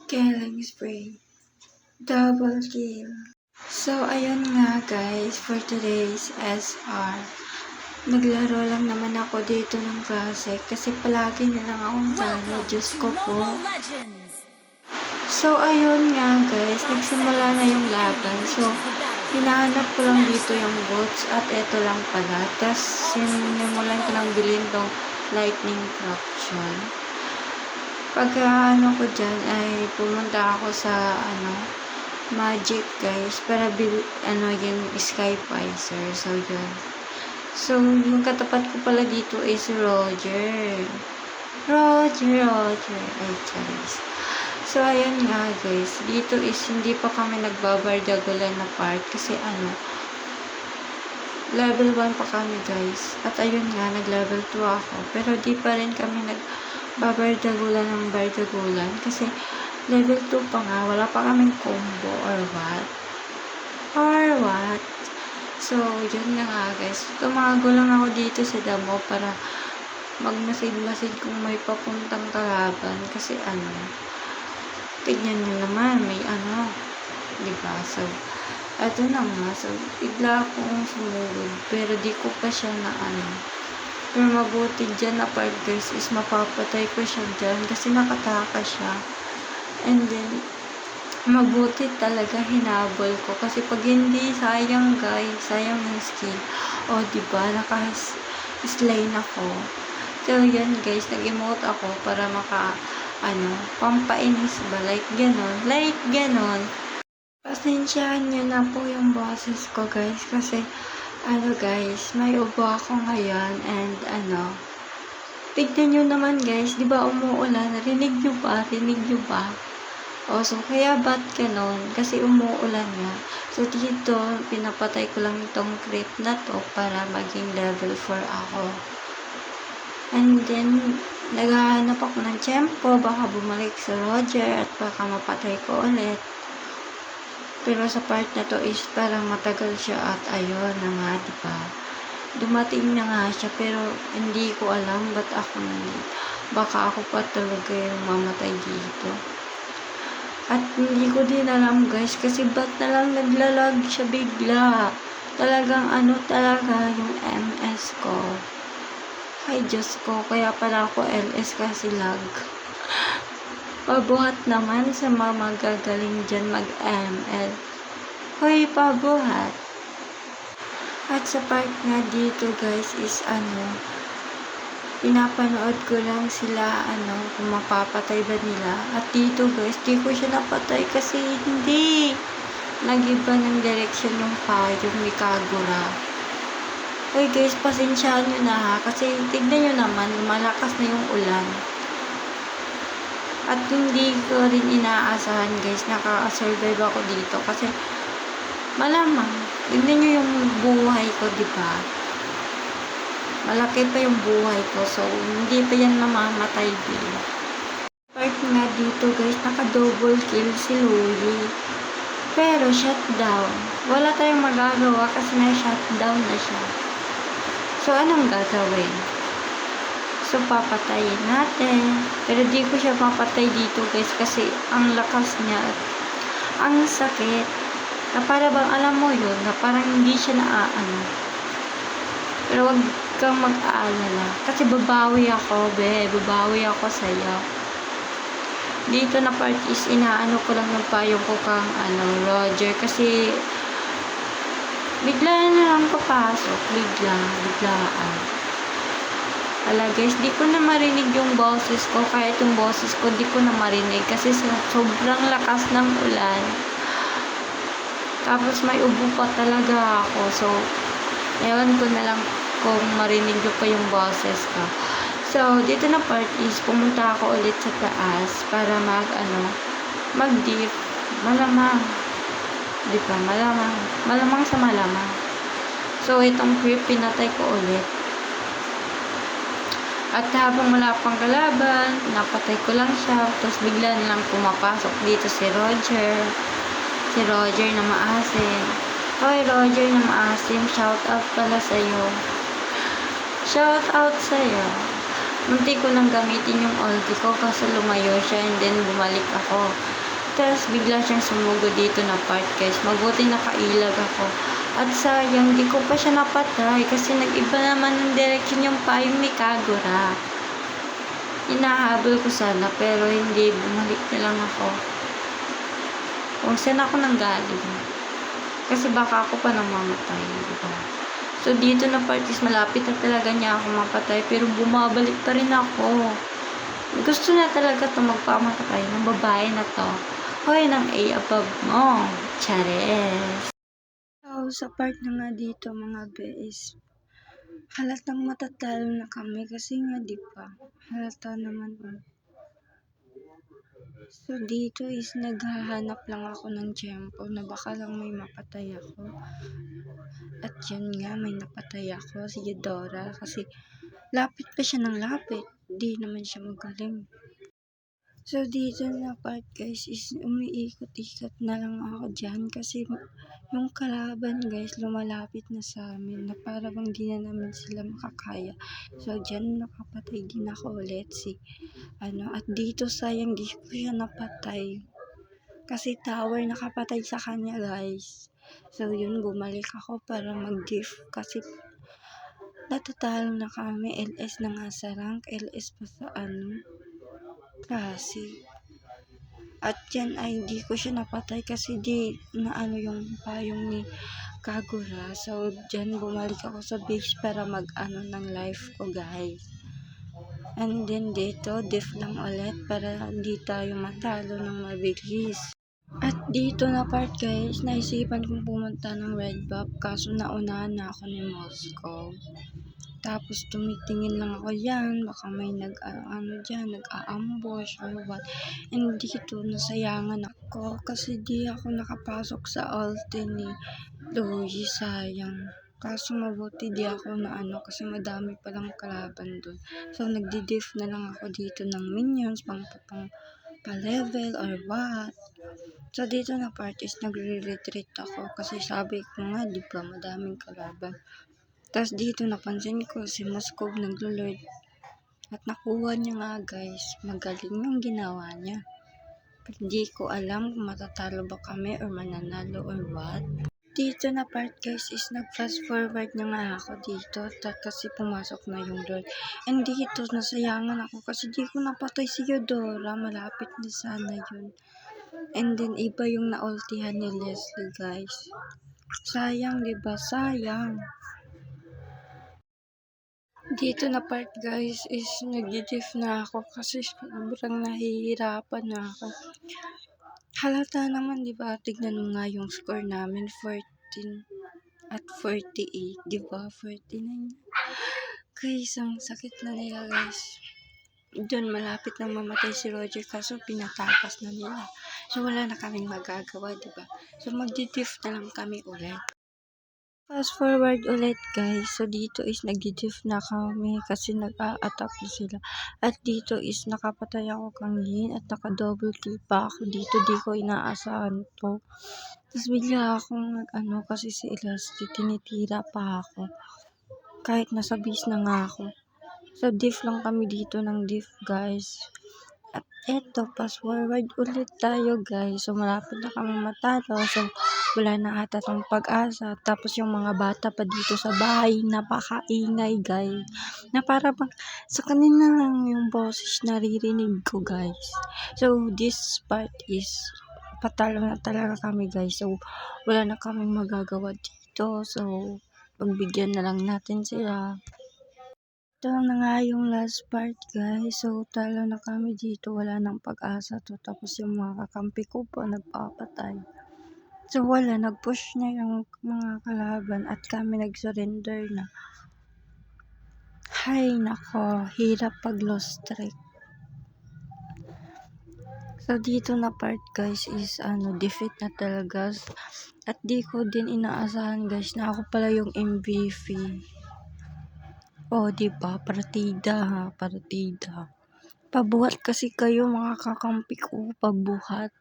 Killing spree. Double kill. So, ayun nga guys, for today's SR. Naglaro lang naman ako dito ng classic kasi palagi na lang akong talo. Diyos ko po. So, ayun nga guys, nagsimula na yung laban. So, hinahanap ko lang dito yung bots at eto lang pala. Tapos, sinimulan ko lang bilhin tong lightning fraction. Pagka ko dyan ay pumunta ako sa magic guys para yung sky visor. So yun. So yung katapat ko pala dito is Roger. Ay charis. So ayun nga guys, dito is hindi pa kami nagbabardagulan na part kasi level 1 pa kami guys. At ayun nga, nag-level 2 ako. Pero di pa rin kami nagbabardagulan ng bardagulan. Kasi level 2 pa nga. Wala pa kaming combo or what. So, yun na nga guys. Tumago lang ako dito sa damo para magmasid-masid kung may papuntang kalaban. Kasi tignan nyo naman. May diba? So, eto na nga. So, bigla akong sumugod. Pero di ko pa siya Pero mabuti dyan na part guys is mapapatay ko siya dyan. Kasi nakataka siya. And then, mabuti talaga hinabol ko. Kasi pag hindi, sayang guys. Sayang yung skill. O, diba? Naka-slay na ko. So, yan guys. Nag-emote ako para pampainis ba? Like ganon. Pasensyahan nyo na po yung boses ko guys kasi guys, may ubo ako ngayon and tignan nyo naman guys, di ba umuulan? Rinig nyo ba? O so kaya ba't ganon? Kasi umuulan nga. So dito, pinapatay ko lang itong creep na to para maging level 4 ako. And then, naghahanap ako ng tiyempo, baka bumalik sa Roger at baka mapatay ko ulit. Pero sa part na to is parang matagal siya at ayun na nga, diba? Dumating na nga siya pero hindi ko alam ba't baka ako pa talaga yung mamatay dito. At hindi ko din alam guys kasi ba't na lang naglalag siya bigla. Talagang talaga yung MS ko. Ay Diyos ko, kaya pala ako LS kasi lag. Pabuhat naman sa mga magagaling dyan mag-ML. Hoy, pabuhat. At sa part nga dito guys is pinapanood ko lang sila kung mapapatay ba nila. At dito guys, di ko siya napatay kasi hindi. Nag-iba ng direction yung payong ni Kagura. Hoy guys, pasensyahan nyo na ha. Kasi tignan nyo naman, malakas na yung ulan. At hindi ko rin inaasahan guys, nakaka-survive ako dito kasi malamang, tignan nyo yung buhay ko, diba? Malaki pa yung buhay ko, so hindi pa yan namamatay din. Part nga dito guys, naka-double kill si Louie. Pero shutdown. Wala tayong magagawa kasi na-shutdown na siya. So anong gagawin? So, papatayin natin. Pero di ko siya papatay dito guys kasi ang lakas niya at ang sakit. Na para bang alam mo yun, na parang hindi siya Pero wag kang mag-aalala. Kasi babawi ako, babawi ako sa'yo. Dito na part is ko lang ng payong ko kang Roger kasi bigla na lang papasok. Biglaan. Hala guys, di ko na marinig yung boses ko. Kahit yung boses ko, di ko na marinig. Kasi sobrang lakas ng ulan. Tapos may ubo pa talaga ako. So, ewan ko na lang kung marinig ko pa yung boses ko. So, dito na part is, pumunta ako ulit sa taas para mag-dip. Malamang. Di ba? Malamang sa malamang. So, itong creep, pinatay ko ulit. At habang wala pang kalaban, napatay ko lang siya. Tapos bigla na lang pumapasok dito si Roger. Si Roger na maasim. Hoy Roger na maasim, shout out pala sa'yo. Shout out sa'yo. Munti ko nang gamitin yung ulti ko kasi lumayo siya and then bumalik ako. Tapos bigla siyang sumugod dito na part guys. Mabuti nakailag ako. At sayang, di ko pa siya napatay kasi nag-iba naman ng direction yung payong ni Kagura. Hinahabol ko sana pero hindi, bumalik na lang ako. Kung saan ako nanggaling. Kasi baka ako pa namamatay, diba? So dito na part is malapit na talaga niya ako mapatay pero bumabalik pa rin ako. Gusto na talaga ito magpamatay ng babae na to. Hoy, ng A above mo. Chares. So, sa part na nga dito mga guys, halatang matatalo na kami kasi nga di ba halata naman. So dito is naghahanap lang ako ng tiyempo na baka lang may mapatay ako. At yun nga, may napatay ako, si Eudora, kasi lapit pa siya ng lapit. Di naman siya magaling. So dito na part guys is umiikot-ikot na lang ako dyan kasi yung kalaban guys lumalapit na sa amin na para bang di na namin sila makakaya. So dyan nakapatay din ako ulit at dito sayang di ko siya napatay kasi tower nakapatay sa kanya guys. So yun, bumalik ako para mag-gift kasi natatalo na kami. LS na nga sa rank, LS pa sa klase. At yan ay di ko siya napatay kasi di na yung payong ni Kagura. So dyan bumalik ako sa base para ng life ko guys. And then dito diff lang ulit para hindi tayo matalo ng mabilis. At dito na part guys, naisipan kong pumunta ng Red Buff kaso naunahan na ako ni Moscow. Tapos tumitingin lang ako yan, baka may nag-a-ambush or what. And dito nasayangan ako kasi di ako nakapasok sa ulti ni Louie, sayang. Kaso mabuti di ako na kasi madami palang kalaban dun. So nagdi-diff na lang ako dito ng minions pang pa-level or what. So dito na part is nagre-retreat ako kasi sabi ko nga di ba madaming kalaban. Tapos dito napansin ko si Moscow naglo-lord at nakuha niya nga guys, magaling yung ginawa niya. Pero hindi ko alam kung matatalo ba kami or mananalo or what. Dito na part guys is nag-fast forward na nga ako dito kasi pumasok na yung lord. And dito nasayangan ako kasi di ko napatay si Eudora, malapit na sana yun. And then iba yung naultihan ni Leslie guys. Sayang diba, sayang. Dito na part guys is nag-diff na ako kasi sobrang nahihirapan na ako. Halata naman diba, tignan mo nga yung score namin, 14 at 48, diba, 49. Guys, ang sakit na nila guys. Doon malapit na mamatay si Roger kaso pinatakas na nila. So wala na kaming magagawa, diba? So magdi-diff na lang kami ulit. Fast forward ulit guys, so dito is nag-diff na kami kasi nag-a-attack na sila. At dito is nakapatay ako kanina at naka-double kill pa ako dito, di ko inaasahan to. Tapos bigla akong kasi si Elastic tinitira pa ako. Kahit nasa base na nga ako. So diff lang kami dito ng diff guys. At eto, fast forward ulit tayo guys. So malapit na kami matalo. So wala na ata tong pag-asa. Tapos yung mga bata pa dito sa bahay, napakaingay guys. Na para bang sa kanina lang yung boses naririnig ko guys. So this part is patalo na talaga kami guys. So wala na kaming magagawa dito. So pagbigyan na lang natin sila. Ito na nga yung last part guys. So talo na kami dito. Wala nang pag-asa to. Tapos yung mga kakampi ko po nagpapatay. So wala, nag-push na yung mga kalaban at kami nag-surrender na. Hay nako, hirap pag lost streak. So dito na part guys is defeat na talaga. At di ko din inaasahan guys na ako pala yung MVP. Oh, diba? Partida. Pabuhat kasi kayo mga kakampi ko, pabuhat.